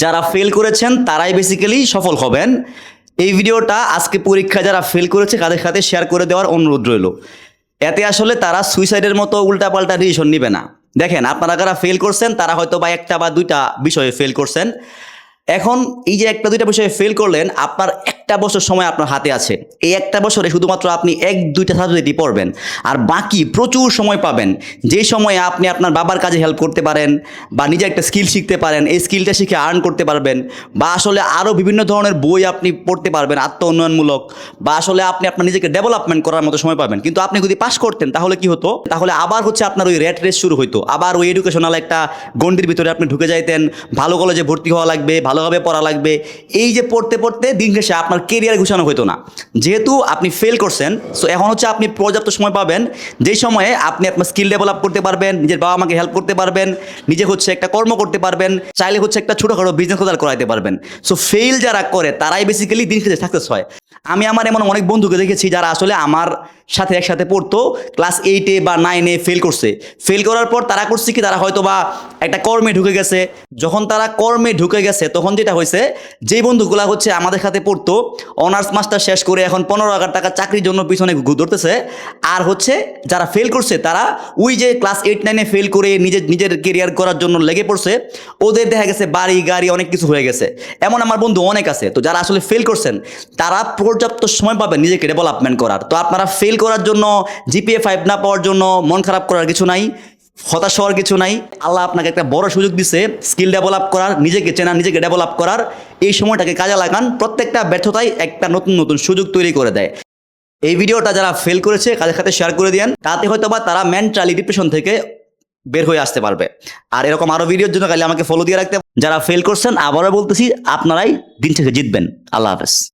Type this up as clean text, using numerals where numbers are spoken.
যারা ফেল করেছেন তারাই বেসিক্যালি সফল হবেন। এই ভিডিওটা আজকে পরীক্ষায় যারা ফেল করেছে তাদের সাথে শেয়ার করে দেওয়ার অনুরোধ রইল। এতে আসলে তারা সুইসাইডের মতো উল্টাপাল্টা ডিসিশন নিবে না। দেখেন, আপনারা যারা ফেল করছেন তারা হয়তো বা একটা বা দুইটা বিষয়ে ফেল করছেন। এখন এই যে একটা দুইটা বিষয়ে ফেল করলেন, আপনার একটা বছর সময় আপনার হাতে আছে। এই একটা বছরে শুধুমাত্র আপনি এক দুইটা সাবজেক্টই পড়বেন, আর বাকি প্রচুর সময় পাবেন যে সময়ে আপনি আপনার বাবার কাজে হেল্প করতে পারেন, বা নিজে একটা স্কিল শিখতে পারেন, এই স্কিলটা শিখে আর্ন করতে পারবেন, বা আসলে আরও বিভিন্ন ধরনের বই আপনি পড়তে পারবেন আত্ম উন্নয়নমূলক, বা আসলে আপনি আপনার নিজেকে ডেভেলপমেন্ট করার মতো সময় পাবেন। কিন্তু আপনি যদি পাস করতেন তাহলে কি হতো? তাহলে আবার হচ্ছে আপনার ওই রেট রেস শুরু হইতো, আবার ওই এডুকেশনাল একটা গণ্ডির ভিতরে আপনি ঢুকে যাইতেন। ভালো কলেজে ভর্তি হওয়া লাগবে, ভালোভাবে পড়া লাগবে। এই যে পড়তে পড়তে দিন শেষে আপনার কেরিয়ার গুছানো হতো না। যেহেতু আপনি ফেল করছেন, সো এখন হচ্ছে আপনি পর্যাপ্ত সময় পাবেন যেই সময়ে আপনি আপনার স্কিল ডেভেলপ করতে পারবেন, নিজের বাবা মাকে হেল্প করতে পারবেন, নিজে হচ্ছে একটা কর্ম করতে পারবেন, চাইলে হচ্ছে একটা ছোটোখাটো বিজনেস করাইতে পারবেন। সো ফেল যারা করে তারাই বেসিক্যালি দিন শেষে সাকসেস হয়। আমি আমার এমন অনেক বন্ধুকে দেখেছি যারা আসলে আমার সাথে একসাথে পড়তো, ক্লাস 8-এ বা 9-এ ফেল করছে। ফেল করার পর তারা করছে কি, তারা হয়তো বা একটা কর্মে ঢুকে গেছে। যখন তারা কর্মে ঢুকে গেছে তখন যেটা হয়েছে, যেই বন্ধুগুলা হচ্ছে আমাদের সাথে পড়তো, অনার্স মাস্টার শেষ করে এখন 15,000 টাকা চাকরির জন্য পিছনে ধরতেছে। আর হচ্ছে যারা ফেল করছে তারা ওই যে ক্লাস 8-9-এ ফেল করে নিজের কেরিয়ার করার জন্য লেগে পড়ছে, ওদের দেখা গেছে বাড়ি গাড়ি অনেক কিছু হয়ে গেছে। এমন আমার বন্ধু অনেক আছে। তো যারা আসলে ফেল করছেন তারা পর্যাপ্ত সময় পাবেন নিজেকে ডেভেলপমেন্ট করার। তো আপনারা ফেল করার জন্য, জিপিএ 5 না পাওয়ার জন্য মন খারাপ করার কিছু নাই, হতাশ হওয়ার কিছু নাই। আল্লাহ আপনাকে একটা বড় সুযোগ দিছে স্কিল ডেভেলপ করার, নিজেকে চেনা, নিজেকে ডেভেলপ করার। এই সময়টাকে কাজে লাগান। প্রত্যেকটা ব্যর্থতাই একটা নতুন নতুন সুযোগ তৈরি করে দেয়। এই ভিডিওটা যারা ফেল করেছে কাদের সাথে শেয়ার করে দিয়েন, তাতে হয়তো বা তারা মেন্টালি ডিপ্রেশন থেকে বের হয়ে আসতে পারবে। আর এরকম আরো ভিডিওর জন্য কালে আমাকে ফলো দিয়ে রাখতে। যারা ফেল করছেন আবারও বলতেছি, আপনারাই দিন থেকে জিতবেন। আল্লাহ হাফেজ।